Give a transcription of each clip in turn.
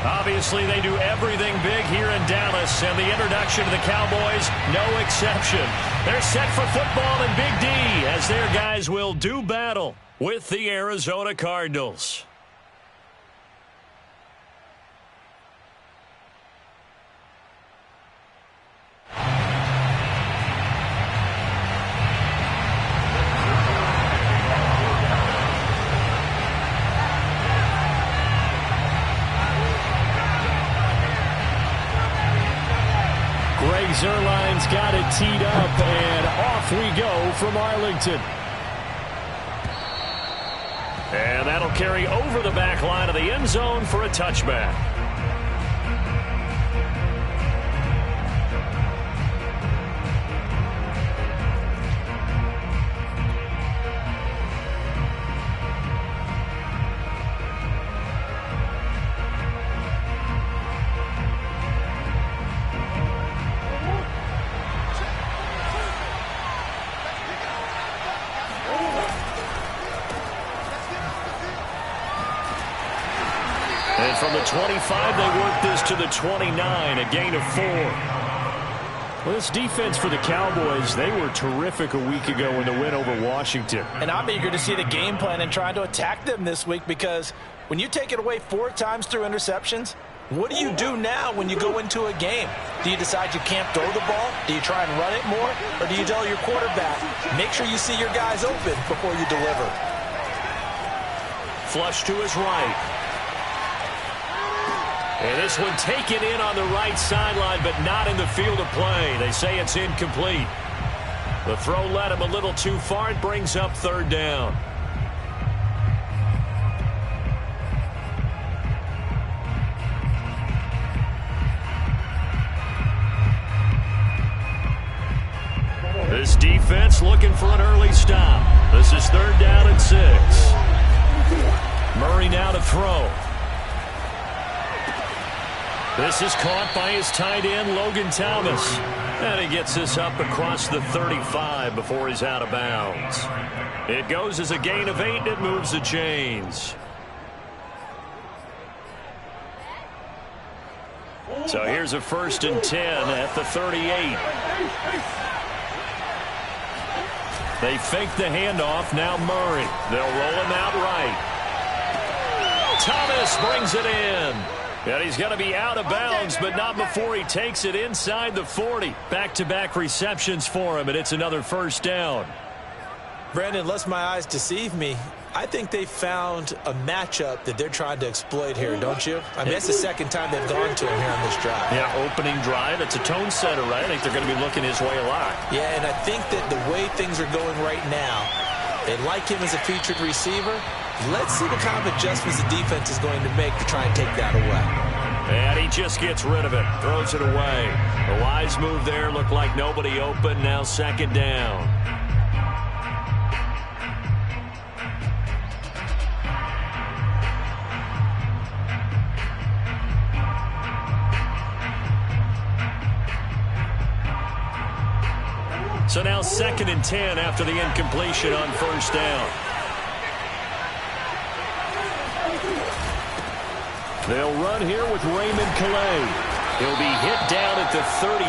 Obviously, they do everything big here in Dallas, and the introduction to the Cowboys, no exception. They're set for football in Big D as their guys will do battle with the Arizona Cardinals. Zerline's got it teed up, and off we go from Arlington. And that'll carry over the back line of the end zone for a touchback. And from the 25, they work this to the 29, a gain of 4. Well, this defense for the Cowboys, they were terrific a week ago in the win over Washington. And I'm eager to see the game plan and trying to attack them this week, because when you take it away 4 times through interceptions, what do you do now when you go into a game? Do you decide you can't throw the ball? Do you try and run it more? Or do you tell your quarterback, make sure you see your guys open before you deliver? Flush to his right. And this one taken in on the right sideline, but not in the field of play. They say it's incomplete. The throw led him a little too far. It brings up 3rd down. This defense looking for an early stop. This is 3rd down and 6. Murray now to throw. This is caught by his tight end, Logan Thomas. And he gets this up across the 35 before he's out of bounds. It goes as a gain of 8, and it moves the chains. So here's a 1st and 10 at the 38. They fake the handoff. Now Murray. They'll roll him out right. Thomas brings it in. And he's going to be out of bounds, but not before he takes it inside the 40. Back-to-back receptions for him, and it's another 1st down. Brandon, lest my eyes deceive me, I think they found a matchup that they're trying to exploit here, don't you? I mean, it's the 2nd time they've gone to him here on this drive. Yeah, opening drive. It's a tone setter, right? I think they're going to be looking his way a lot. Yeah, and I think that the way things are going right now, they like him as a featured receiver. Let's see the kind of adjustments the defense is going to make to try and take that away. And he just gets rid of it, throws it away. A wise move there, looked like nobody open, now 2nd down. So now 2nd and 10 after the incompletion on 1st down. They'll run here with Raymond Calais. He'll be hit down at the 33,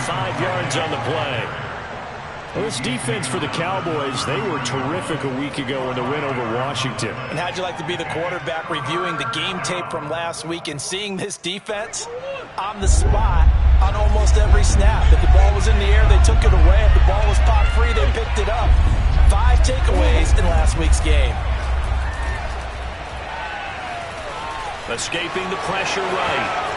5 yards on the play. Well, this defense for the Cowboys, they were terrific a week ago in the win over Washington. And how'd you like to be the quarterback reviewing the game tape from last week and seeing this defense on the spot on almost every snap? If the ball was in the air, they took it away. If the ball was popped free, they picked it up. 5 takeaways in last week's game. Escaping the pressure right.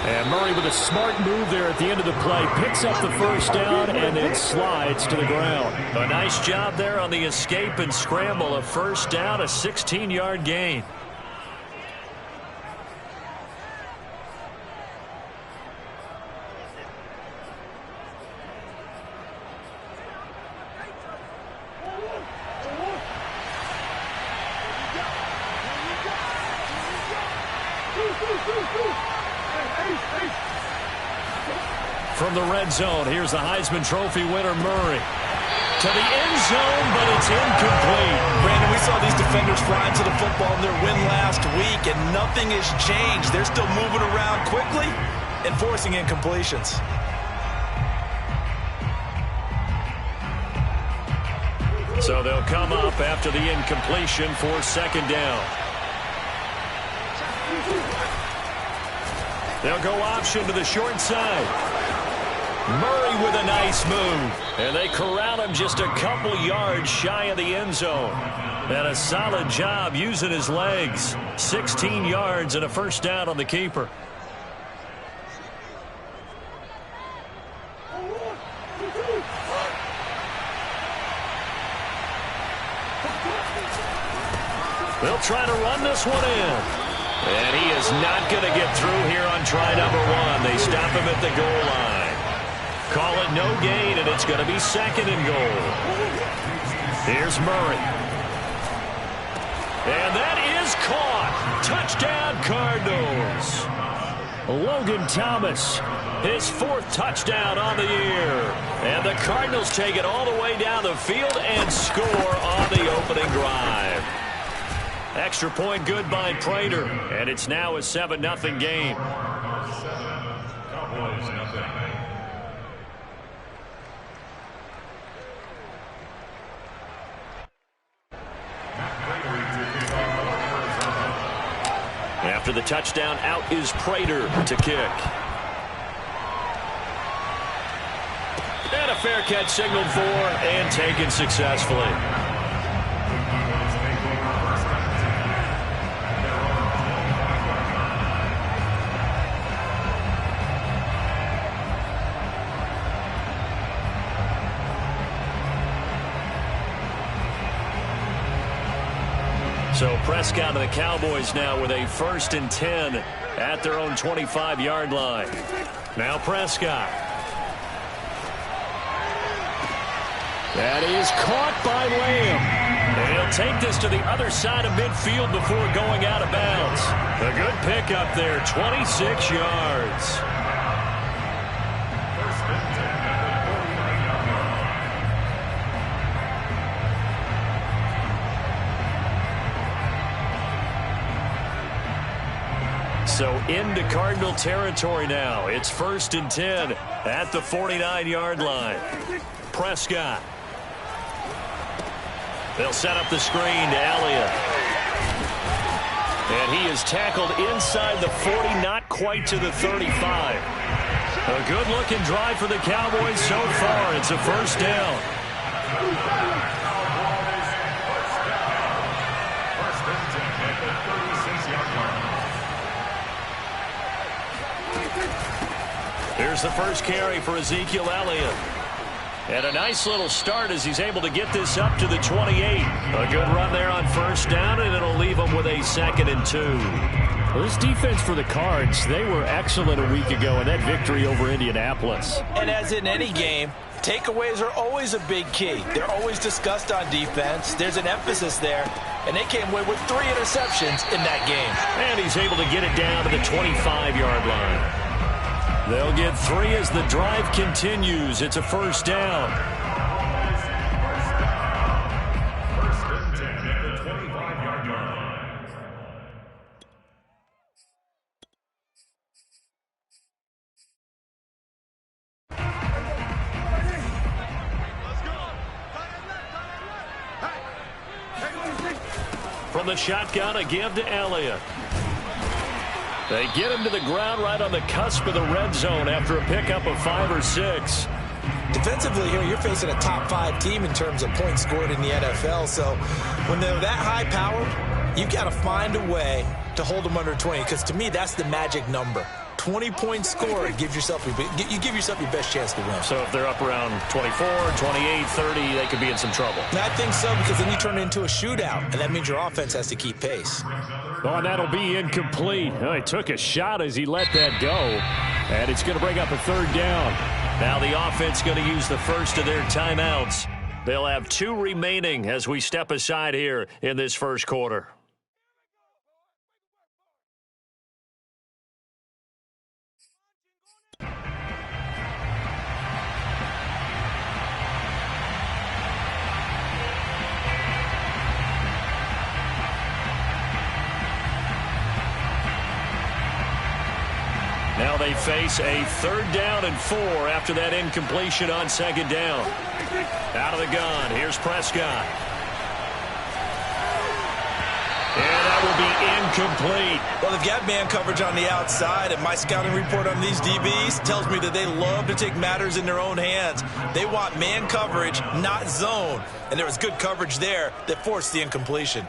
And Murray with a smart move there at the end of the play. Picks up the 1st down and then slides to the ground. A nice job there on the escape and scramble. A 1st down, a 16-yard gain. From the red zone, here's the Heisman Trophy winner, Murray. to the end zone, but it's incomplete. Brandon, we saw these defenders flying to the football in their win last week, and nothing has changed. They're still moving around quickly and forcing incompletions. So they'll come up after the incompletion for second down. They'll go option to the short side. Murray with a nice move. And they corral him just a couple yards shy of the end zone. And a solid job using his legs. 16 yards and a first down on the keeper. They'll try to run this one in. And he is not going to get through here on try number one. They stop him at the goal line. Call it no gain, and it's going to be second and goal. Here's Murray. And that is caught. Touchdown, Cardinals. Logan Thomas, his fourth touchdown on the year. And the Cardinals take it all the way down the field and score on the opening drive. Extra point good by Prater, and it's now a 7-0 game. After the touchdown, out is Prater to kick. And a fair catch signaled for and taken successfully. So Prescott and the Cowboys now with a 1st and 10 at their own 25-yard line. Now Prescott. That is caught by Lamb. And he'll take this to the other side of midfield before going out of bounds. A good pickup there, 26 yards. So into Cardinal territory now. It's 1st and 10 at the 49-yard line. Prescott. They'll set up the screen to Elliott. And he is tackled inside the 40, not quite to the 35. A good-looking drive for the Cowboys so far. It's a first down. Here's the first carry for Ezekiel Elliott. And a nice little start as he's able to get this up to the 28. A good run there on first down, and it'll leave him with a 2nd and 2. Well, this defense for the Cards, they were excellent a week ago in that victory over Indianapolis. And as in any game, takeaways are always a big key. They're always discussed on defense. There's an emphasis there, and they came away with 3 interceptions in that game. And he's able to get it down to the 25-yard line. They'll get 3 as the drive continues. It's a first down. From the shotgun, a give to Elliott. They get him to the ground right on the cusp of the red zone after a pickup of 5 or 6. Defensively here, you're facing a top 5 team in terms of points scored in the NFL. So when they're that high-powered, you got to find a way to hold them under 20. Because to me, that's the magic number. 20 points scored, you give yourself your best chance to win. So if they're up around 24, 28, 30, they could be in some trouble. I think so, because then you turn it into a shootout, and that means your offense has to keep pace. Oh, and that'll be incomplete. Oh, he took a shot as he let that go, and it's going to bring up a 3rd down. Now the offense going to use the first of their timeouts. They'll have 2 remaining as we step aside here in this first quarter. Now they face a 3rd down and 4 after that incompletion on 2nd down. Out of the gun, here's Prescott. And that will be incomplete. Well, they've got man coverage on the outside, and my scouting report on these DBs tells me that they love to take matters in their own hands. They want man coverage, not zone. And there was good coverage there that forced the incompletion.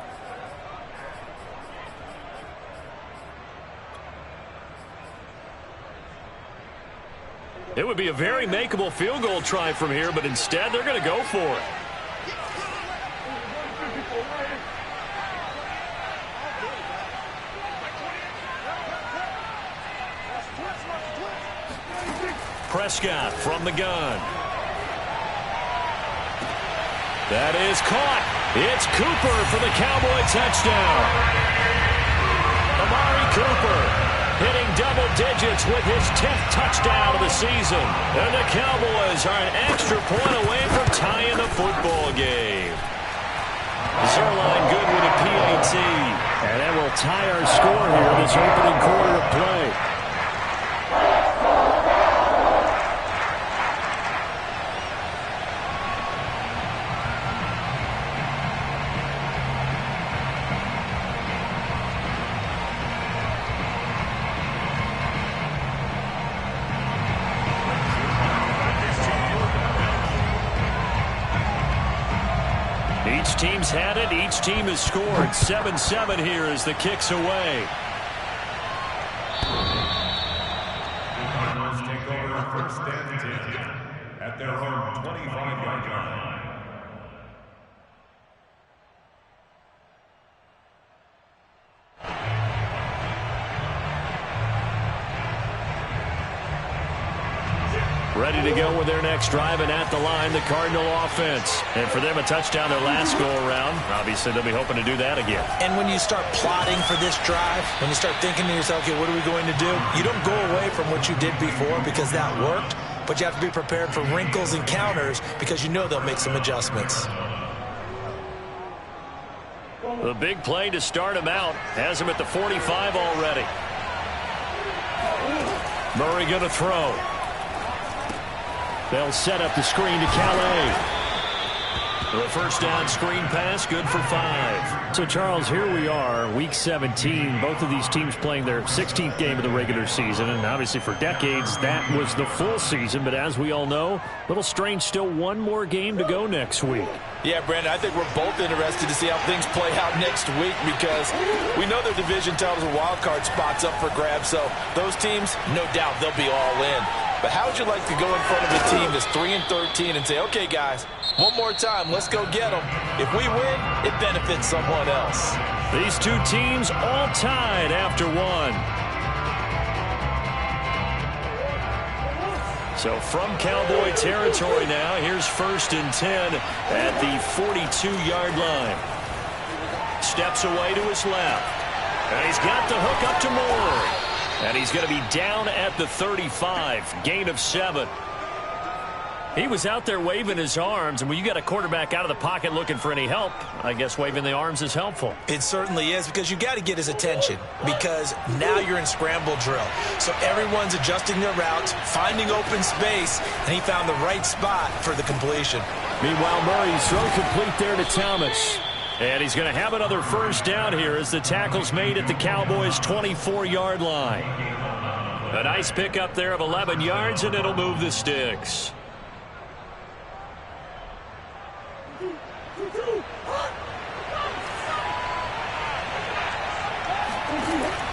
It would be a very makeable field goal try from here, but instead they're going to go for it. Prescott from the gun. That is caught. It's Cooper for the Cowboy touchdown. Amari Cooper hitting double digits with his 10th touchdown of the season. And the Cowboys are an extra point away from tying the football game. Zerline good with a PAT. And that will tie our score here in this opening quarter of play. Each team's had it. Each team has scored. 7-7 here as the kick's away. The Cardinals take over 1st and 10 at their own 25-yard line. Ready to go with their next drive, and at the line, the Cardinal offense. And for them, a touchdown their last go-around. Obviously, they'll be hoping to do that again. And when you start plotting for this drive, when you start thinking to yourself, okay, what are we going to do? You don't go away from what you did before because that worked, but you have to be prepared for wrinkles and counters because you know they'll make some adjustments. The big play to start him out has him at the 45 already. Murray going to throw. They'll set up the screen to Calais. The first down screen pass, good for 5. So, Charles, here we are, Week 17. Both of these teams playing their 16th game of the regular season. And obviously for decades, that was the full season. But as we all know, a little strange, still one more game to go next week. Yeah, Brandon, I think we're both interested to see how things play out next week because we know the division titles and wild card spots up for grabs. So those teams, no doubt, they'll be all in. But how would you like to go in front of a team that's 3-13 and say, okay, guys, one more time, let's go get them. If we win, it benefits someone else. These two teams all tied after one. So from Cowboy territory now, here's 1st and 10 at the 42-yard line. Steps away to his left. And he's got the hook up to Moore. And he's going to be down at the 35, gain of 7. He was out there waving his arms, and when you got a quarterback out of the pocket looking for any help, I guess waving the arms is helpful. It certainly is because you got to get his attention because now you're in scramble drill. So everyone's adjusting their routes, finding open space, and he found the right spot for the completion. Meanwhile, Murray's throw complete there to Thomas. And he's going to have another first down here as the tackle's made at the Cowboys' 24-yard line. A nice pickup there of 11 yards, and it'll move the sticks.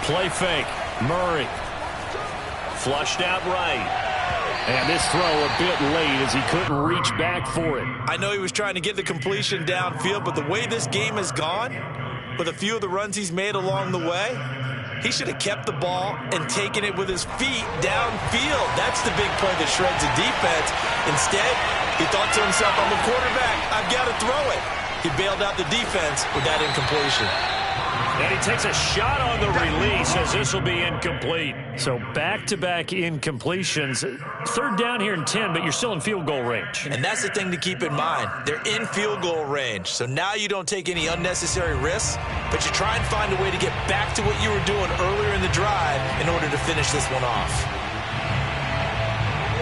Play fake. Murray. Flushed out right. And this throw a bit late as he couldn't reach back for it. I know he was trying to get the completion downfield, but the way this game has gone, with a few of the runs he's made along the way, he should have kept the ball and taken it with his feet downfield. That's the big play that shreds the defense. Instead, he thought to himself, I'm a quarterback. I've got to throw it. He bailed out the defense with that incompletion. And he takes a shot on the release as this will be incomplete. So back-to-back incompletions. Third down here in 10, but you're still in field goal range. And that's the thing to keep in mind. They're in field goal range. So now you don't take any unnecessary risks, but you try and find a way to get back to what you were doing earlier in the drive in order to finish this one off.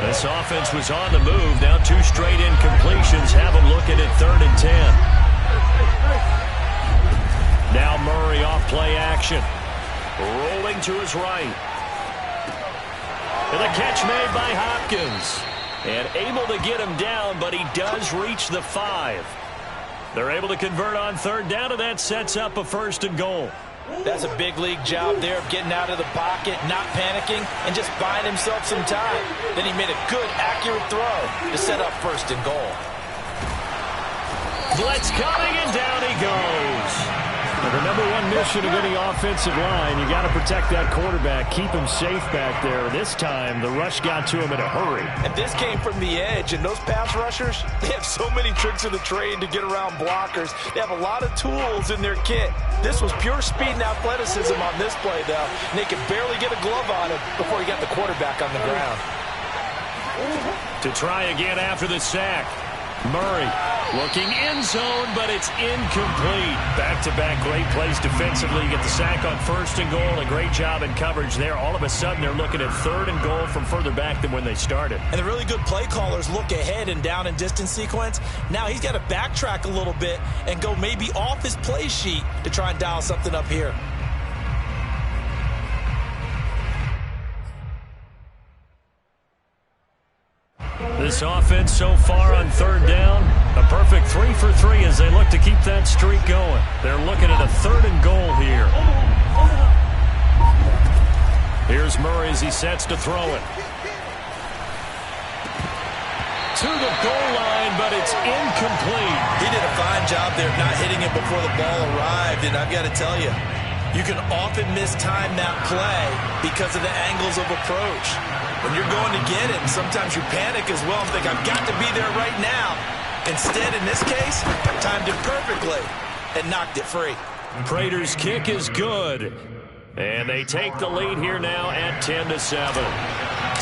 This offense was on the move. Now 2 straight incompletions have them looking at 3rd and 10. Now Murray off play action. Rolling to his right. And the catch made by Hopkins. And able to get him down, but he does reach the 5. They're able to convert on 3rd down, and that sets up a 1st and goal. That's a big league job there of getting out of the pocket, not panicking, and just buying himself some time. Then he made a good, accurate throw to set up 1st and goal. Blitz coming, and down he goes. Well, the number one mission of any offensive line, you got to protect that quarterback, keep him safe back there. This time, the rush got to him in a hurry. And this came from the edge, and those pass rushers, they have so many tricks of the trade to get around blockers. They have a lot of tools in their kit. This was pure speed and athleticism on this play, though, and they could barely get a glove on him before he got the quarterback on the ground. To try again after the sack. Murray looking end zone, but it's incomplete. Back-to-back great plays defensively. You get the sack on 1st and goal. A great job in coverage there. All of a sudden, they're looking at 3rd and goal from further back than when they started. And the really good play callers look ahead and down and distance sequence. Now he's got to backtrack a little bit and go maybe off his play sheet to try and dial something up here. This offense so far on 3rd down, a perfect 3 for 3 as they look to keep that streak going. They're looking at a 3rd and goal here. Here's Murray as he sets to throw it. To the goal line, but it's incomplete. He did a fine job there of not hitting it before the ball arrived, and I've got to tell you, you can often mistime that play because of the angles of approach. When you're going to get it, sometimes you panic as well and think, I've got to be there right now. Instead, in this case, timed it perfectly and knocked it free. Prater's kick is good. And they take the lead here now at 10-7.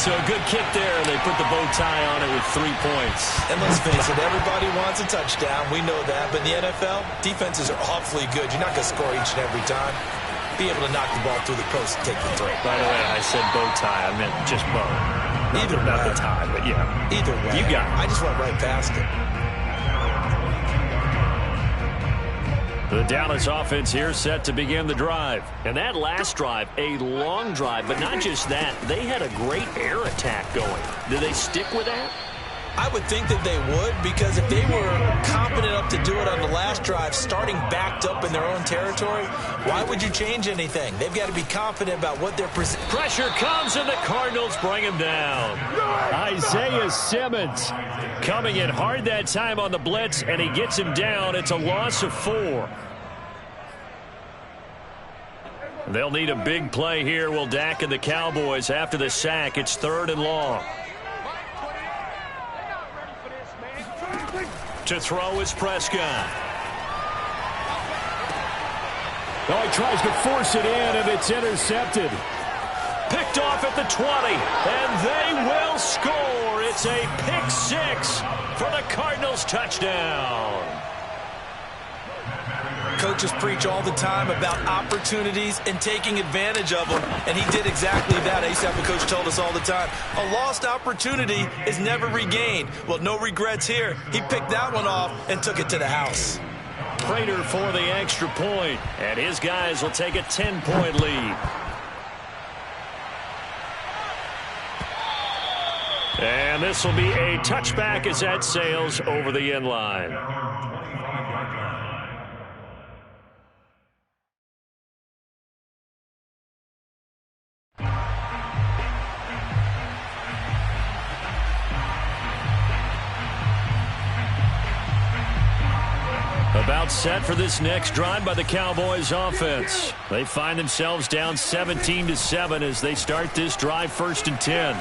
So a good kick there, and they put the bow tie on it with 3 points. And let's face it, everybody wants a touchdown. We know that. But in the NFL, defenses are awfully good. You're not going to score each and every time. Be able to knock the ball through the post and take the throw. By the way, I said bow tie. I meant just bow. Either not way. the tie, but yeah. Either way. You got it. I just went right past it. The Dallas offense here set to begin the drive. And that last drive, a long drive, but not just that. They had a great air attack going. Do they stick with that? I would think that they would, because if they were competent enough to do it on the last drive, starting backed up in their own territory, why would you change anything? They've got to be confident about what they're presenting. Pressure comes, and the Cardinals bring him down. Isaiah Simmons coming in hard that time on the blitz, and he gets him down. It's a loss of 4. They'll need a big play here. Will Dak and the Cowboys after the sack. It's 3rd and long. To throw is Prescott. Oh, he tries to force it in, and it's intercepted. Picked off at the 20, and they will score. It's a pick 6 for the Cardinals touchdown. Coaches preach all the time about opportunities and taking advantage of them, and he did exactly that. I used to have a coach told us all the time, a lost opportunity is never regained. Well, no regrets here. He picked that one off and took it to the house. Prater for the extra point, and his guys will take a 10-point lead. And this will be a touchback as that sails over the end line. About set for this next drive by the Cowboys offense. They find themselves down 17-7 as they start this drive 1st and 10.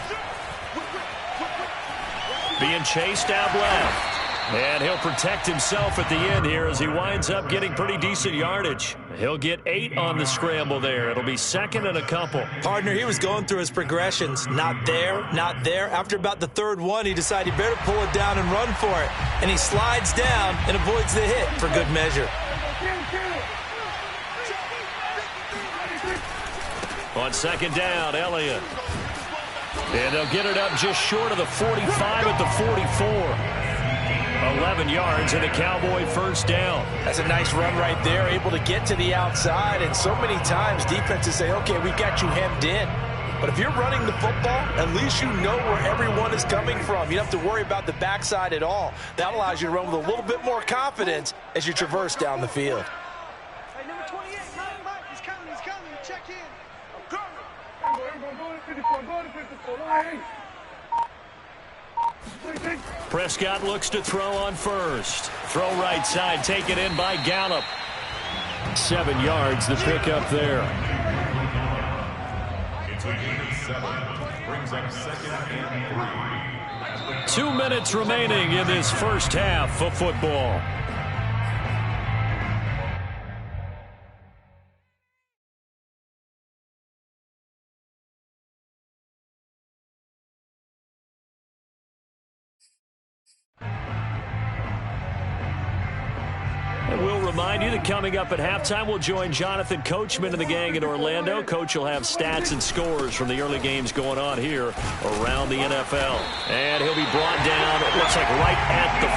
Being chased out left. And he'll protect himself at the end here as he winds up getting pretty decent yardage. He'll get 8 on the scramble there. It'll be 2nd and a couple. Partner, he was going through his progressions. Not there, not there. After about the 3rd one, he decided he better pull it down and run for it. And he slides down and avoids the hit for good measure. On 2nd down, Elliott. And they'll get it up just short of the 45 at the 44. 11 yards and a Cowboy first down. That's a nice run right there, able to get to the outside. And so many times defenses say, okay, we got you hemmed in. But if you're running the football, at least you know where everyone is coming from. You don't have to worry about the backside at all. That allows you to run with a little bit more confidence as you traverse down the field. Hey, number 28, Mike, he's coming, check in. I'm coming. Prescott looks to throw on first. Throw right side, taken in by Gallup. 7 yards, the pickup there. It's a gain of 7. Brings up 2nd and 3. 2 minutes remaining in this first half of football. And we'll remind you that coming up at halftime, we'll join Jonathan Coachman and the gang in Orlando. Coach will have stats and scores from the early games going on here around the NFL. And he'll be brought down, it looks like right at the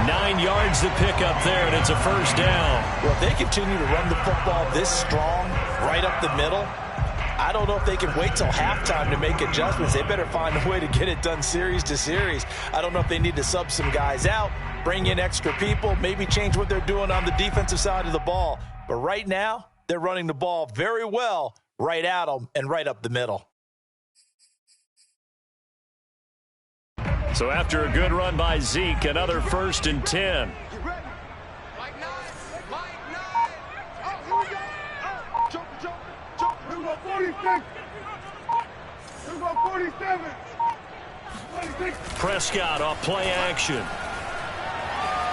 40. 9 yards to pick up there, and it's a first down. Well, if they continue to run the football this strong, right up the middle, I don't know if they can wait till halftime to make adjustments. They better find a way to get it done series to series. I don't know if they need to sub some guys out, bring in extra people, maybe change what they're doing on the defensive side of the ball. But right now, they're running the ball very well right at them and right up the middle. So after a good run by Zeke, another 1st and 10. Prescott off play action.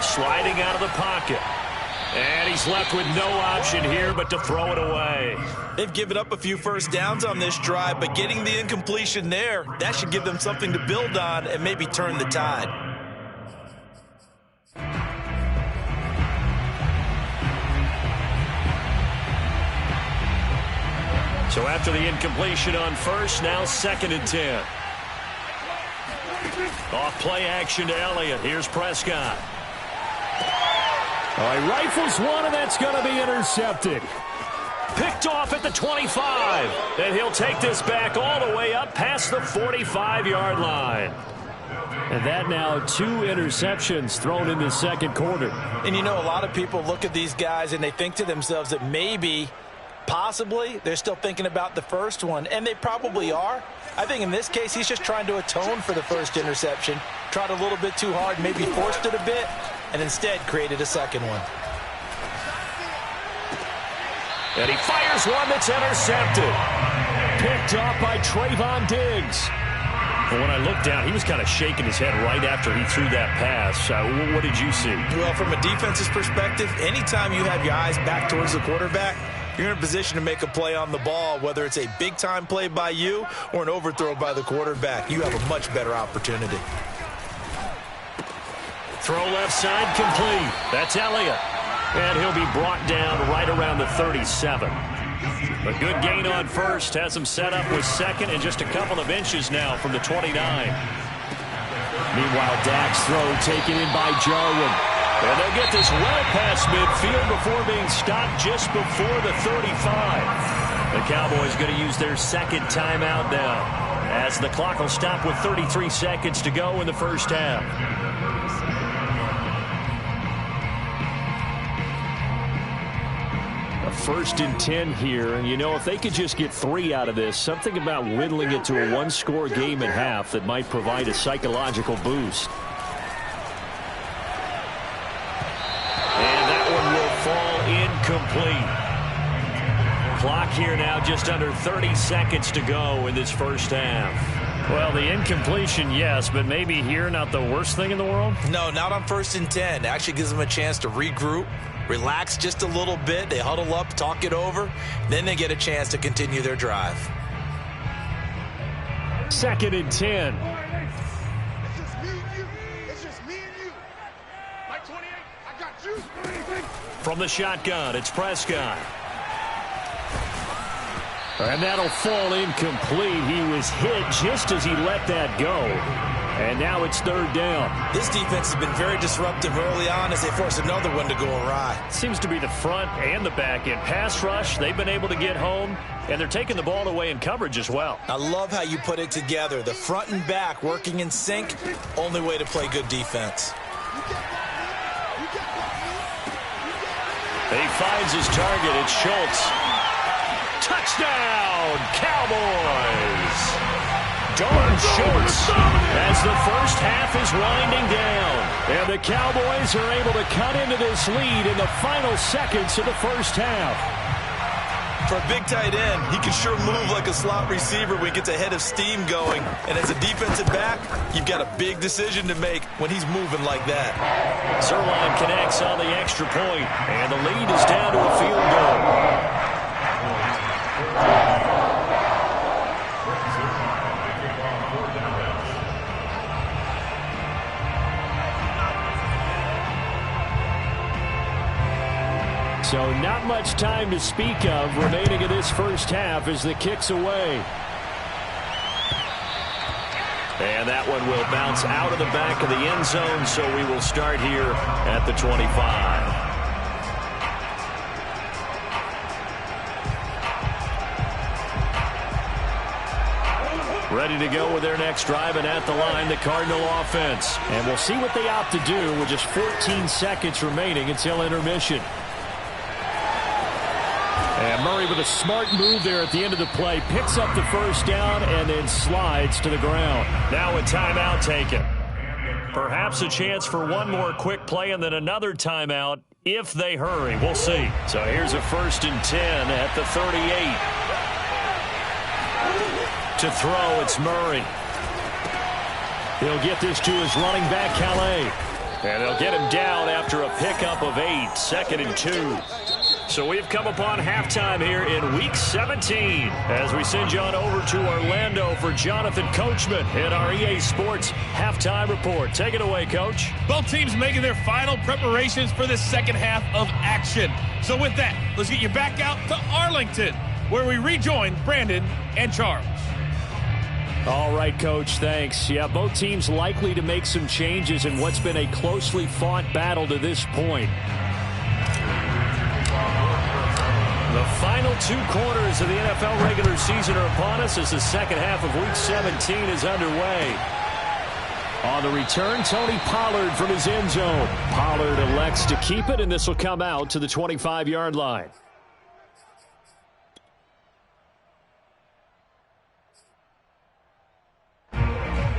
Sliding out of the pocket. And he's left with no option here but to throw it away. They've given up a few first downs on this drive, but getting the incompletion there, that should give them something to build on and maybe turn the tide. So after the incompletion on first, now 2nd and 10. Off play action to Elliott. Here's Prescott. All right, rifles one, and that's going to be intercepted. Picked off at the 25. And he'll take this back all the way up past the 45-yard line. And that now 2 interceptions thrown in the 2nd quarter. And you know, a lot of people look at these guys and they think to themselves that maybe, possibly, they're still thinking about the first one. And they probably are. I think in this case, he's just trying to atone for the first interception. Tried a little bit too hard, maybe forced it a bit, and instead created a 2nd one. And he fires one that's intercepted. Picked off by Trayvon Diggs. And when I looked down, he was kind of shaking his head right after he threw that pass. What did you see? Well, from a defense's perspective, anytime you have your eyes back towards the quarterback, you're in a position to make a play on the ball, whether it's a big-time play by you or an overthrow by the quarterback. You have a much better opportunity. Throw left side complete. That's Elliott. And he'll be brought down right around the 37. A good gain on first. Has him set up with 2nd and just a couple of inches now from the 29. Meanwhile, Dak's throw taken in by Jarwin. And they'll get this well past midfield before being stopped just before the 35. The Cowboys going to use their 2nd timeout now, as the clock will stop with 33 seconds to go in the first half. A 1st and 10 here, and you know, if they could just get 3 out of this, something about whittling it to a 1-score game at half that might provide a psychological boost. Incomplete. Clock here now just under 30 seconds to go in this first half. Well, the incompletion, yes, but maybe here not the worst thing in the world? No, not on 1st and 10. It actually gives them a chance to regroup, relax just a little bit. They huddle up, talk it over. Then they get a chance to continue their drive. 2nd and 10. It's just me and you. It's just me and you. Mike 28, I got you. From the shotgun, it's Prescott. And that'll fall incomplete. He was hit just as he let that go. And now it's 3rd down. This defense has been very disruptive early on as they force another one to go awry. Seems to be the front and the back end. Pass rush, they've been able to get home, and they're taking the ball away in coverage as well. I love how you put it together. The front and back working in sync, only way to play good defense. He finds his target. It's Schultz. Touchdown, Cowboys! Dalton Schultz as the first half is winding down. And the Cowboys are able to cut into this lead in the final seconds of the first half. For a big tight end, he can sure move like a slot receiver when he gets a head of steam going. And as a defensive back, you've got a big decision to make when he's moving like that. Zerline connects on the extra point, and the lead is down to a field goal. So not much time to speak of remaining in this first half as the kick's away. And that one will bounce out of the back of the end zone, so we will start here at the 25. Ready to go with their next drive, and at the line, the Cardinal offense. And we'll see what they opt to do with just 14 seconds remaining until intermission. And Murray with a smart move there at the end of the play. Picks up the first down and then slides to the ground. Now a timeout taken. Perhaps a chance for one more quick play and then another timeout if they hurry. We'll see. So here's a 1st and 10 at the 38. To throw, it's Murray. He'll get this to his running back, Calais. And they'll get him down after a pickup of 8. 2nd and 2. So we've come upon halftime here in Week 17 as we send you on over to Orlando for Jonathan Coachman in our EA Sports Halftime Report. Take it away, Coach. Both teams making their final preparations for the second half of action. So with that, let's get you back out to Arlington, where we rejoin Brandon and Charles. All right, Coach, thanks. Yeah, both teams likely to make some changes in what's been a closely fought battle to this point. The final 2 quarters of the NFL regular season are upon us as the second half of Week 17 is underway. On the return, Tony Pollard from his end zone. Pollard elects to keep it, and this will come out to the 25-yard line.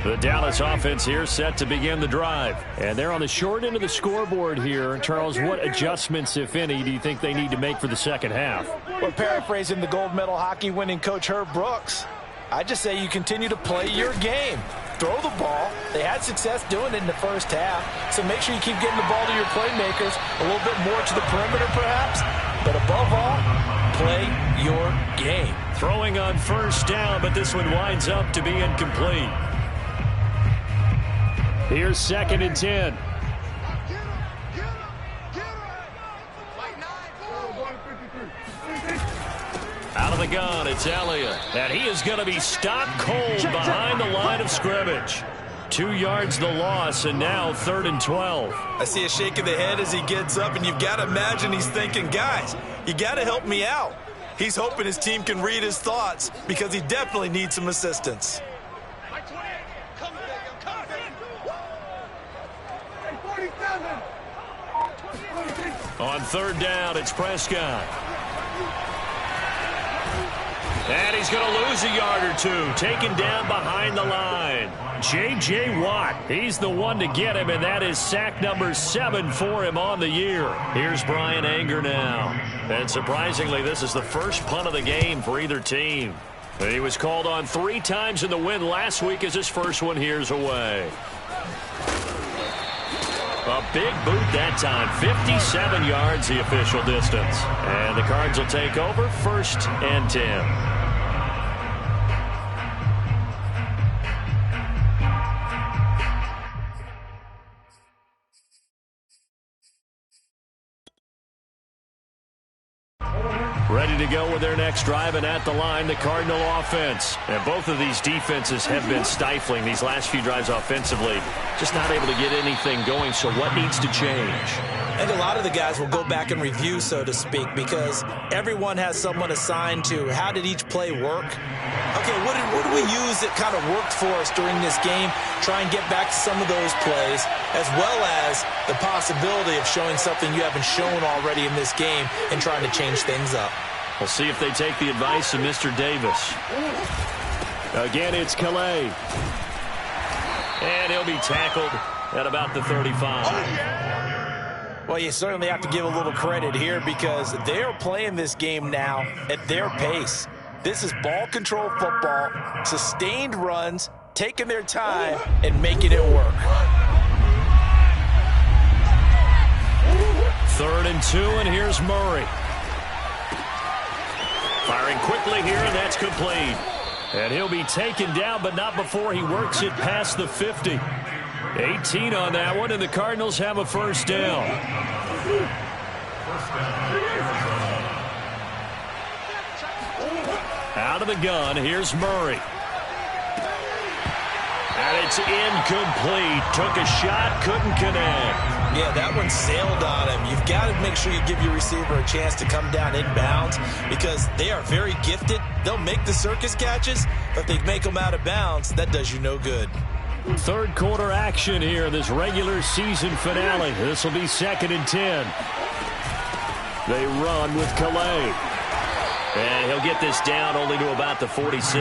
The Dallas offense here set to begin the drive. And they're on the short end of the scoreboard here. Charles, what adjustments, if any, do you think they need to make for the second half? Well, paraphrasing the gold medal hockey winning coach Herb Brooks, I just say you continue to play your game. Throw the ball. They had success doing it in the first half. So make sure you keep getting the ball to your playmakers, a little bit more to the perimeter perhaps. But above all, play your game. Throwing on first down, but this one winds up to be incomplete. Here's 2nd and 10. Out of the gun, it's Elliott. And he is going to be stopped cold behind the line of scrimmage. 2 yards the loss, and now 3rd and 12. I see a shake of the head as he gets up, and you've got to imagine he's thinking, guys, you got to help me out. He's hoping his team can read his thoughts because he definitely needs some assistance. On 3rd down, it's Prescott. And he's going to lose a yard or 2, taken down behind the line. J.J. Watt, he's the one to get him, and that is sack number 7 for him on the year. Here's Brian Anger now. And surprisingly, this is the first punt of the game for either team. He was called on 3 times in the win last week as his first one here's away. A big boot that time, 57 yards the official distance. And the Cards will take over, 1st and 10. Ready to go with their next drive, and at the line, the Cardinal offense. And both of these defenses have been stifling these last few drives offensively. Just not able to get anything going, so what needs to change? And a lot of the guys will go back and review, so to speak, because everyone has someone assigned to how did each play work. Okay, what did we use that kind of worked for us during this game? Try and get back to some of those plays, as well as the possibility of showing something you haven't shown already in this game and trying to change things up. We'll see if they take the advice of Mr. Davis. Again, it's Calais. And he'll be tackled at about the 35. Well, you certainly have to give a little credit here because they're playing this game now at their pace. This is ball control football, sustained runs, taking their time, and making it work. 3rd and 2, and here's Murray. Firing quickly here, and that's complete. And he'll be taken down, but not before he works it past the 50. 18 on that one, and the Cardinals have a 1st down. Out of the gun, here's Murray. And it's incomplete. Took a shot, couldn't connect. Yeah, that one sailed on him. You've got to make sure you give your receiver a chance to come down inbounds because they are very gifted. They'll make the circus catches, but if they make them out of bounds, that does you no good. 3rd quarter action here, this regular season finale. This will be 2nd and 10. They run with Calais. And he'll get this down only to about the 46.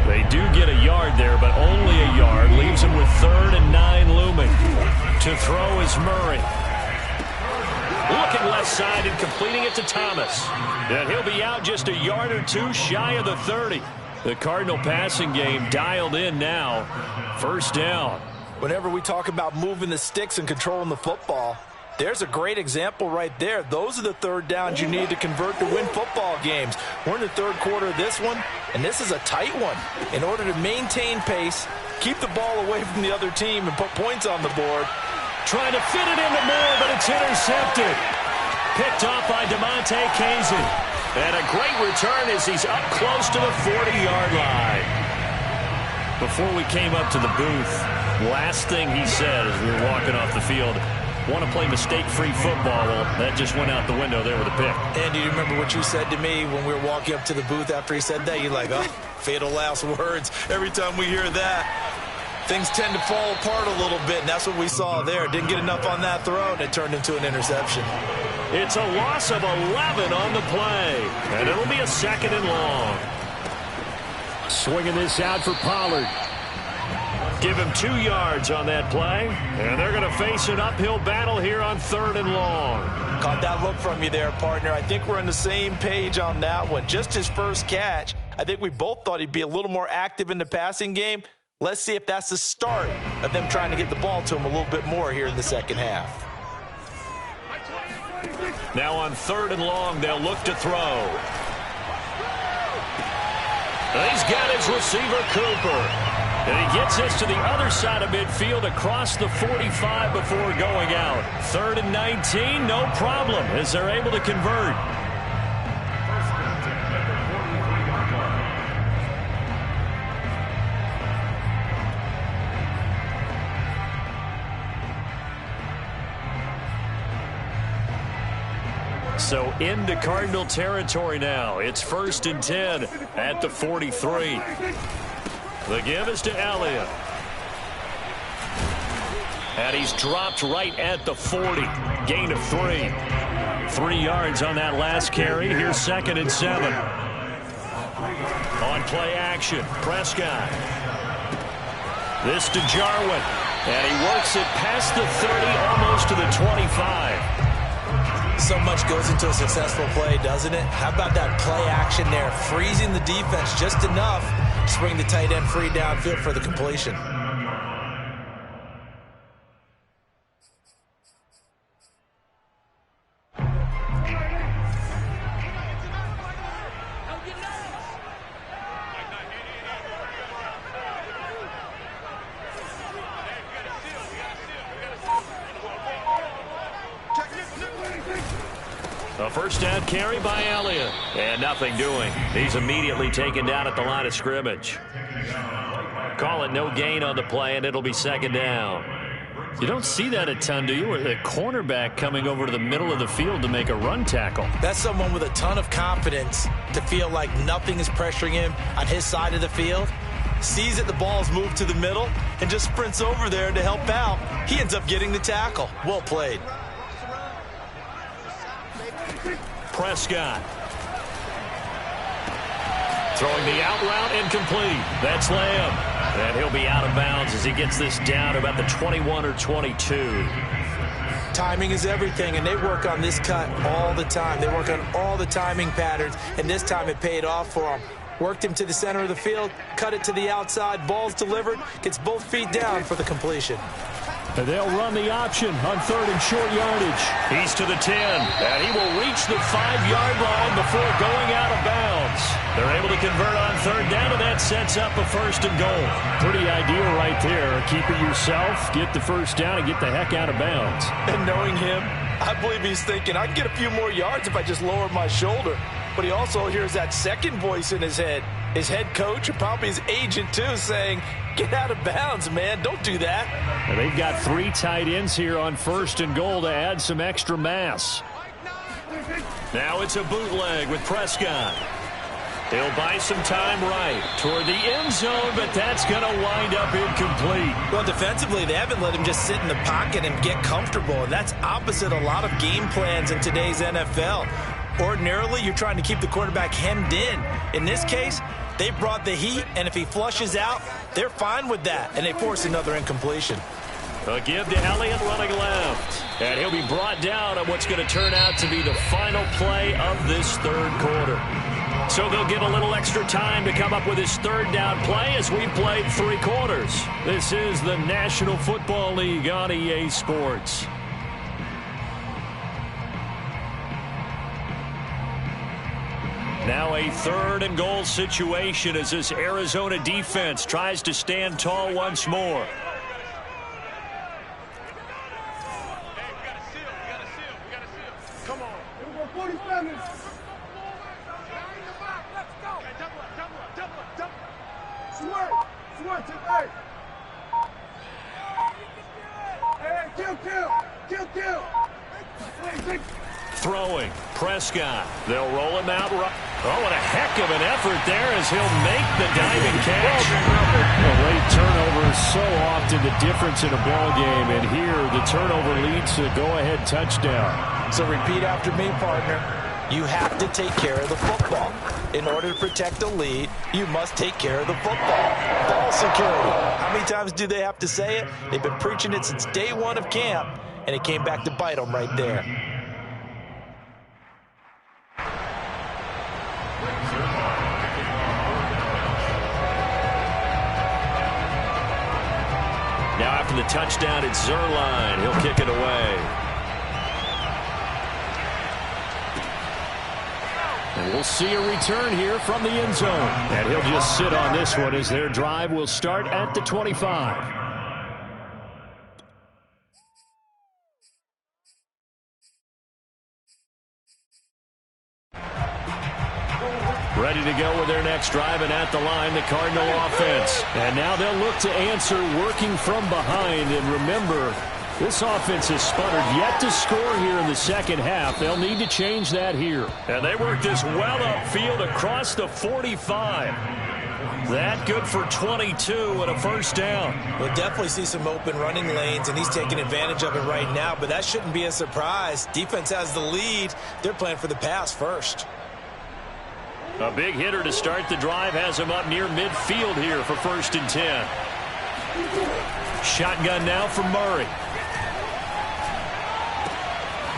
They do get a yard there, but only a yard. Leaves him with 3rd and 9 looming. To throw is Murray. Looking left side and completing it to Thomas. And he'll be out just a yard or 2 shy of the 30. The Cardinal passing game dialed in now. 1st down. Whenever we talk about moving the sticks and controlling the football, there's a great example right there. Those are the 3rd downs you need to convert to win football games. We're in the 3rd quarter of this one, and this is a tight one. In order to maintain pace, keep the ball away from the other team, and put points on the board. Trying to fit it into Moore, but it's intercepted. Picked off by DeMonte Casey. And a great return as he's up close to the 40-yard line. Before we came up to the booth, last thing he said as we were walking off the field, want to play mistake-free football. Well, that just went out the window there with a pick. And do you remember what you said to me when we were walking up to the booth after he said that? You're like, oh, fatal last words. Every time we hear that, things tend to fall apart a little bit, and that's what we saw there. Didn't get enough on that throw, and it turned into an interception. It's a loss of 11 on the play, and it'll be a 2nd and long. Swinging this out for Pollard. Give him 2 yards on that play, and they're going to face an uphill battle here on 3rd and long. Caught that look from you there, partner. I think we're on the same page on that one. Just his first catch. I think we both thought he'd be a little more active in the passing game. Let's see if that's the start of them trying to get the ball to him a little bit more here in the 2nd half. Now on 3rd and long, they'll look to throw. He's got his receiver, Cooper. And he gets this to the other side of midfield across the 45 before going out. 3rd and 19, no problem as they're able to convert. So into Cardinal territory now. It's 1st and 10 at the 43. The give is to Elliott. And he's dropped right at the 40. Gain of 3. 3 yards on that last carry. Here's 2nd and 7. On play action, Prescott. This to Jarwin. And he works it past the 30, almost to the 25. So much goes into a successful play, doesn't it? How about that play action there, freezing the defense just enough to bring the tight end free downfield for the completion. A first down carry by Elliott. And nothing doing. He's immediately taken down at the line of scrimmage. Call it no gain on the play, and it'll be second down. You don't see that a ton, do you? With a cornerback coming over to the middle of the field to make a run tackle. That's someone with a ton of confidence to feel like nothing is pressuring him on his side of the field. Sees that the ball's moved to the middle and just sprints over there to help out. He ends up getting the tackle. Well played. Prescott. Throwing the out route incomplete. That's Lamb. And he'll be out of bounds as he gets this down to about the 21 or 22. Timing is everything, and they work on this cut all the time. They work on all the timing patterns, and this time it paid off for him. Worked him to the center of the field, cut it to the outside, ball's delivered, gets both feet down for the completion. And they'll run the option on third and short yardage. He's to the 10, and he will reach the 5-yard line before going out of bounds. They're able to convert on third down, and that sets up a first and goal. Pretty ideal right there. Keep it yourself, get the first down, and get the heck out of bounds. And knowing him, I believe he's thinking, I can get a few more yards if I just lower my shoulder. But he also hears that second voice in his head. His head coach and probably his agent, too, saying, get out of bounds, man. Don't do that. And they've got 3 tight ends here on first and goal to add some extra mass. Now it's a bootleg with Prescott. He'll buy some time right toward the end zone, but that's going to wind up incomplete. Well, defensively, they haven't let him just sit in the pocket and get comfortable. And that's opposite a lot of game plans in today's NFL. Ordinarily, you're trying to keep the quarterback hemmed in. In this case, they brought the heat, and if he flushes out, they're fine with that, and they force another incompletion. A give to Elliott running left. And he'll be brought down on what's going to turn out to be the final play of this third quarter. So they'll get a little extra time to come up with his third down play as we played 3 quarters. This is the National Football League on EA Sports. Now a third and goal situation as this Arizona defense tries to stand tall once more. Come on. 45 minutes. Swerve, take right. Hey, kill. Throwing, Prescott. They'll roll him out. Oh, what a heck of an effort there as he'll make the diving catch. Well, late turnover is so often the difference in a ball game, and here the turnover leads to a go-ahead touchdown. So repeat after me, partner. You have to take care of the football. In order to protect the lead, you must take care of the football. Ball security. How many times do they have to say it? They've been preaching it since day one of camp, and it came back to bite them right there. Now after the touchdown, it's Zerline. He'll kick it away. And we'll see a return here from the end zone. And he'll just sit on this one as their drive will start at the 25. Ready to go with their next drive, and at the line, the Cardinal offense. And now they'll look to answer working from behind. And remember, this offense has sputtered yet to score here in the second half. They'll need to change that here. And they work this well upfield across the 45. That good for 22 and a first down. We'll definitely see some open running lanes, and he's taking advantage of it right now, but that shouldn't be a surprise. Defense has the lead. They're playing for the pass first. A big hitter to start the drive has him up near midfield here for first and 10. Shotgun now for Murray.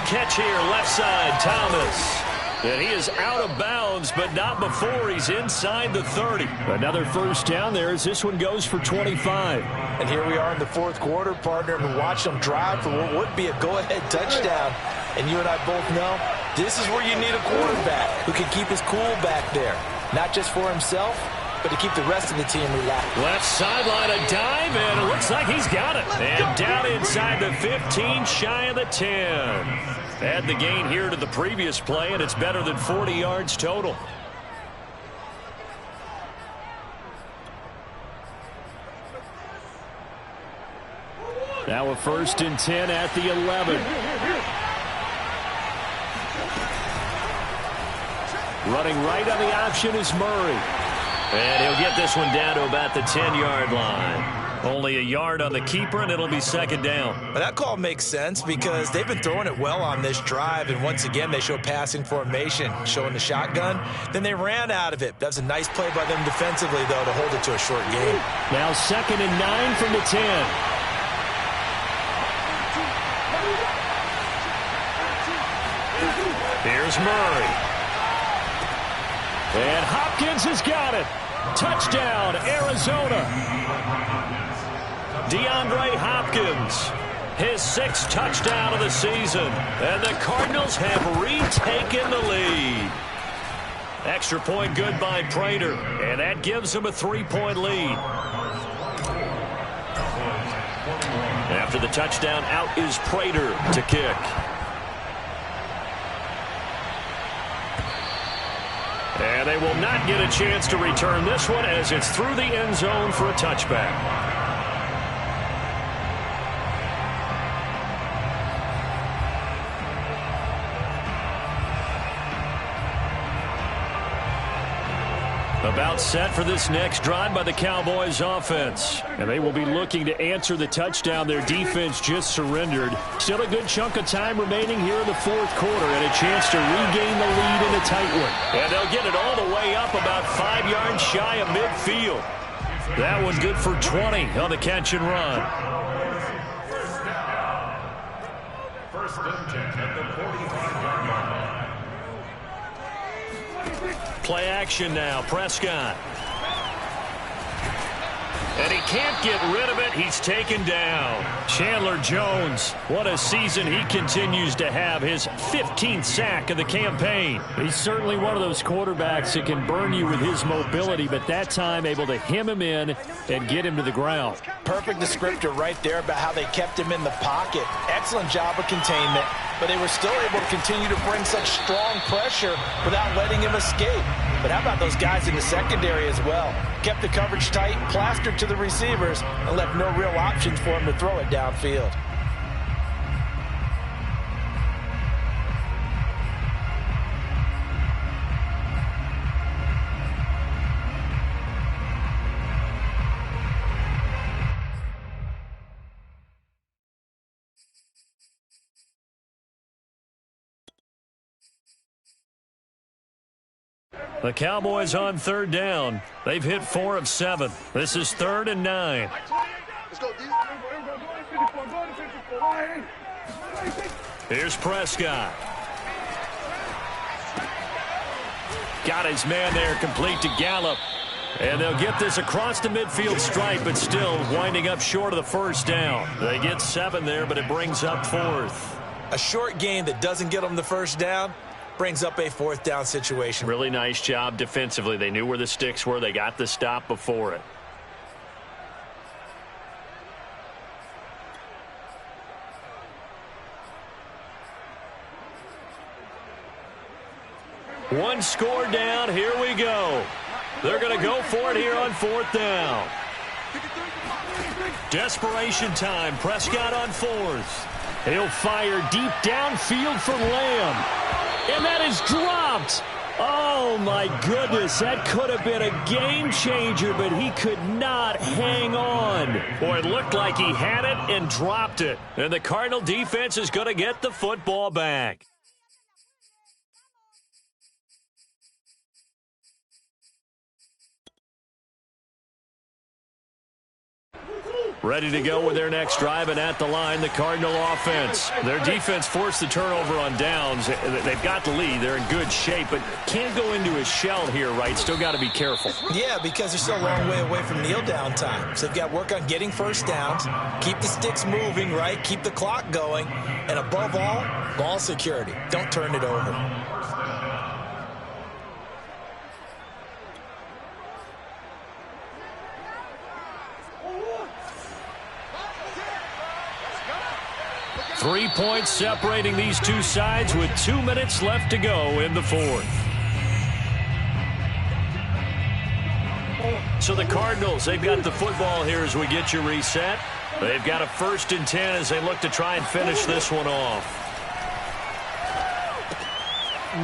catch here, left side, Thomas. And he is out of bounds, but not before he's inside the 30. Another first down there as this one goes for 25. And here we are in the fourth quarter, partner, and watch them drive for what would be a go-ahead touchdown. And you and I both know this is where you need a quarterback who can keep his cool back there, not just for himself, but to keep the rest of the team relaxed. Left sideline, a dive, and it looks like he's got it. And down inside the 15, shy of the 10. Add the gain here to the previous play, and it's better than 40 yards total. Now a 1st and 10 at the 11. Running right on the option is Murray. And he'll get this one down to about the 10-yard line. Only a yard on the keeper, and it'll be 2nd down. But that call makes sense because they've been throwing it well on this drive, and once again they show passing formation, showing the shotgun. Then they ran out of it. That's a nice play by them defensively, though, to hold it to a short game. Now 2nd and 9 from the 10. Here's Murray. And Hopkins has got it. Touchdown, Arizona. DeAndre Hopkins, his 6th touchdown of the season. And the Cardinals have retaken the lead. Extra point good by Prater. And that gives them a 3-point lead. After the touchdown, out is Prater to kick. And they will not get a chance to return this one as it's through the end zone for a touchback. About set for this next drive by the Cowboys offense. And they will be looking to answer the touchdown their defense just surrendered. Still a good chunk of time remaining here in the fourth quarter and a chance to regain the lead in a tight one. And they'll get it all the way up about 5 yards shy of midfield. That one good for 20 on the catch and run. First and 10 at the 45-yard line. Play action now, Prescott. And he can't get rid of it. He's taken down. Chandler Jones, what a season he continues to have. His 15th sack of the campaign. He's certainly one of those quarterbacks that can burn you with his mobility, but that time able to hem him in and get him to the ground. Perfect descriptor right there about how they kept him in the pocket. Excellent job of containment, but they were still able to continue to bring such strong pressure without letting him escape. But how about those guys in the secondary as well? Kept the coverage tight, plastered to the receivers, and left no real options for him to throw it downfield. The Cowboys on 3rd down. They've hit 4 of 7. This is 3rd and 9. Here's Prescott. Got his man there, complete to Gallup. And they'll get this across the midfield stripe, but still winding up short of the first down. They get 7 there, but it brings up 4th. A short gain that doesn't get them the first down brings up a 4th down situation. Really nice job defensively. They knew where the sticks were. They got the stop before it. One score down. Here we go. They're going to go for it here on 4th down. Desperation time. Prescott on 4th. He'll fire deep downfield for Lamb. And that is dropped. Oh, my goodness. That could have been a game changer, but he could not hang on. Boy, it looked like he had it and dropped it. And the Cardinal defense is going to get the football back. Ready to go with their next drive, and at the line, the Cardinal offense. Their defense forced the turnover on downs. They've got the lead. They're in good shape, but can't go into a shell here, right? Still got to be careful. Yeah, because they're still a long way away from kneel down time. So they've got to work on getting first downs, keep the sticks moving, right? Keep the clock going, and above all, ball security. Don't turn it over. Three points separating these two sides with 2 minutes left to go in the fourth. So the Cardinals, they've got the football here as we get you reset. They've got a 1st and 10 as they look to try and finish this one off.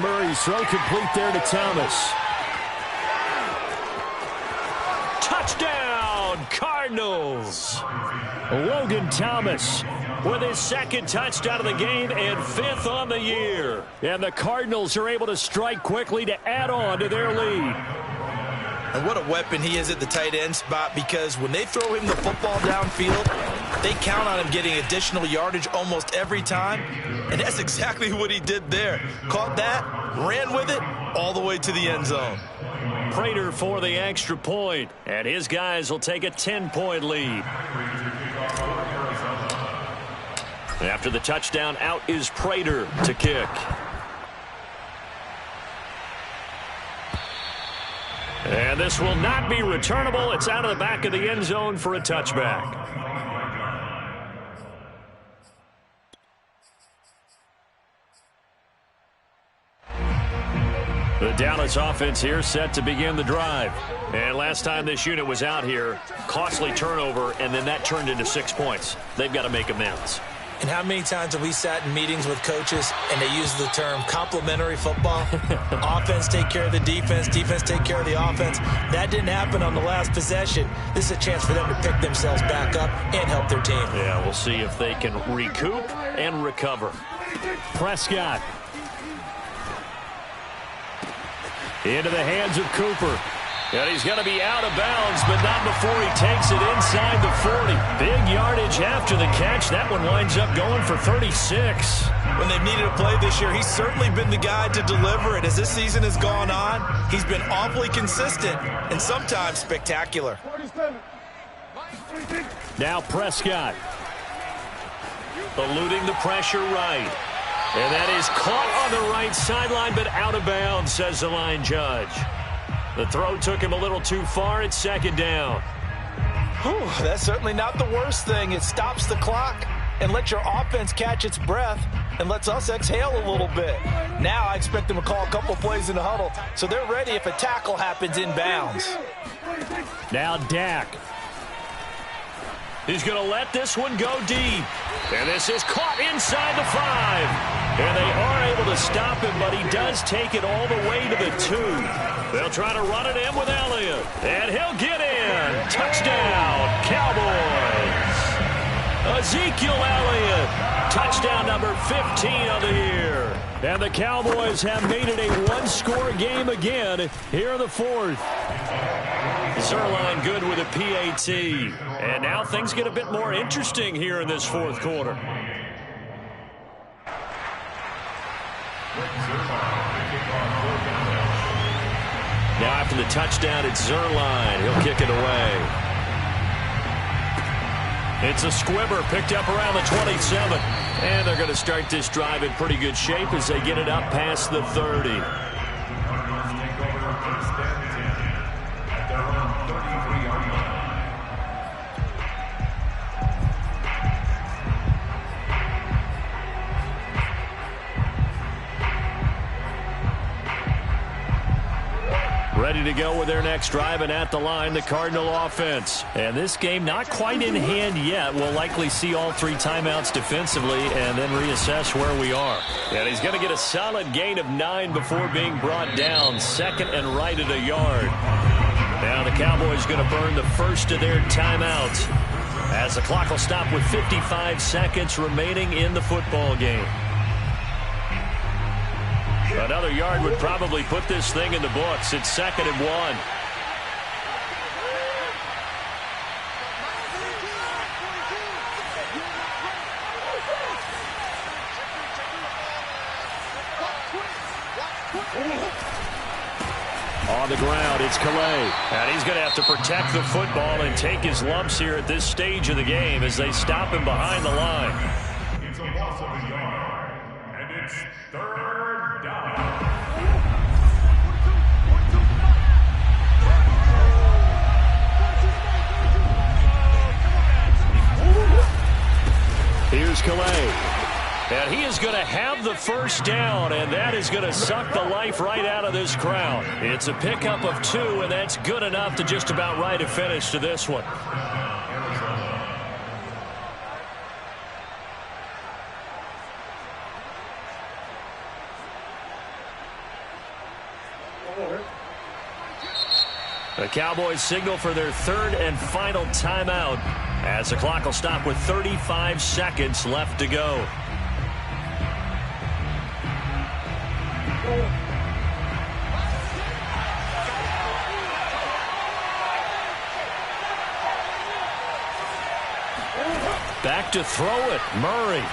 Murray's throw complete there to Thomas. Touchdown, Cardinals! Logan Thomas with his 2nd touchdown of the game and 5th on the year. And the Cardinals are able to strike quickly to add on to their lead. And what a weapon he is at the tight end spot, because when they throw him the football downfield, they count on him getting additional yardage almost every time. And that's exactly what he did there. Caught that, ran with it, all the way to the end zone. Prater for the extra point, and his guys will take a 10-point lead. After the touchdown, out is Prater to kick. And this will not be returnable. It's out of the back of the end zone for a touchback. The Dallas offense here set to begin the drive. And last time this unit was out here, costly turnover, and then that turned into 6 points. They've got to make amends. And how many times have we sat in meetings with coaches and they use the term complementary football? Offense take care of the defense, defense take care of the offense. That didn't happen on the last possession. This is a chance for them to pick themselves back up and help their team. Yeah, we'll see if they can recoup and recover. Prescott. Into the hands of Cooper. And he's going to be out of bounds, but not before he takes it inside the 40. Big yardage after the catch. That one winds up going for 36. When they've needed a play this year, he's certainly been the guy to deliver it. As this season has gone on, he's been awfully consistent and sometimes spectacular. Now Prescott. Eluding the pressure right. And that is caught on the right sideline, but out of bounds, says the line judge. The throw took him a little too far. It's 2nd down. Whew, that's certainly not the worst thing. It stops the clock and lets your offense catch its breath and lets us exhale a little bit. Now I expect them to call a couple plays in the huddle, so they're ready if a tackle happens in bounds. Now Dak. He's going to let this one go deep. And this is caught inside the 5. And they are able to stop him, but he does take it all the way to the 2. They'll try to run it in with Elliott. And he'll get in. Touchdown, Cowboys. Ezekiel Elliott. Touchdown number 15 of the year. And the Cowboys have made it a one-score game again here in the fourth. Zerline good with a PAT. And now things get a bit more interesting here in this fourth quarter. Now after the touchdown, it's Zerline. He'll kick it away. It's a squibber picked up around the 27. And they're going to start this drive in pretty good shape as they get it up past the 30. Ready to go with their next drive, and at the line, the Cardinal offense. And this game not quite in hand yet. We'll likely see all 3 timeouts defensively and then reassess where we are. And he's going to get a solid gain of 9 before being brought down. 2nd and right at a yard. Now the Cowboys going to burn the first of their timeouts as the clock will stop with 55 seconds remaining in the football game. Another yard would probably put this thing in the books. It's 2nd and 1. the ground. It's Calais. And he's going to have to protect the football and take his lumps here at this stage of the game as they stop him behind the line. It's a loss of a yard, and it's third down. Here's Calais. And he is going to have the first down, and that is going to suck the life right out of this crowd. It's a pickup of 2, and that's good enough to just about write a finish to this one. The Cowboys signal for their third and final timeout as the clock will stop with 35 seconds left to go. Back to throw it, Murray.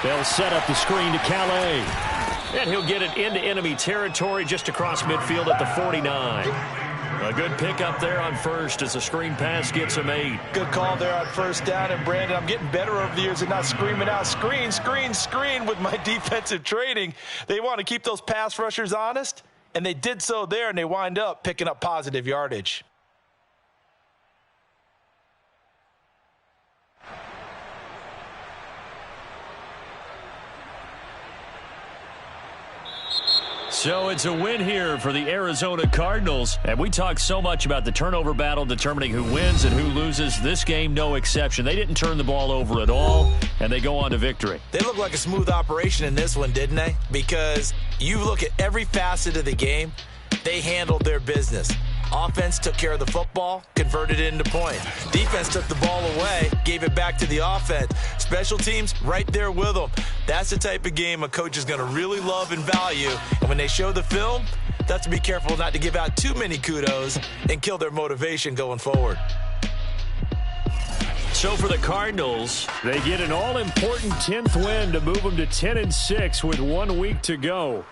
They'll set up the screen to Calais. And he'll get it into enemy territory just across midfield at the 49. A good pickup there on first as the screen pass gets him 8. Good call there on first down. And, Brandon, I'm getting better over the years and not screaming out, screen, screen, screen with my defensive training. They want to keep those pass rushers honest, and they did so there, and they wind up picking up positive yardage. So it's a win here for the Arizona Cardinals. And we talk so much about the turnover battle determining who wins and who loses. This game, no exception. They didn't turn the ball over at all, and they go on to victory. They look like a smooth operation in this one, didn't they? Because you look at every facet of the game, they handled their business. Offense took care of the football, converted it into points. Defense took the ball away, gave it back to the offense. Special teams right there with them. That's the type of game a coach is going to really love and value. And when they show the film, they have to be careful not to give out too many kudos and kill their motivation going forward. So for the Cardinals, they get an all-important 10th win to move them to 10-6 with 1 week to go.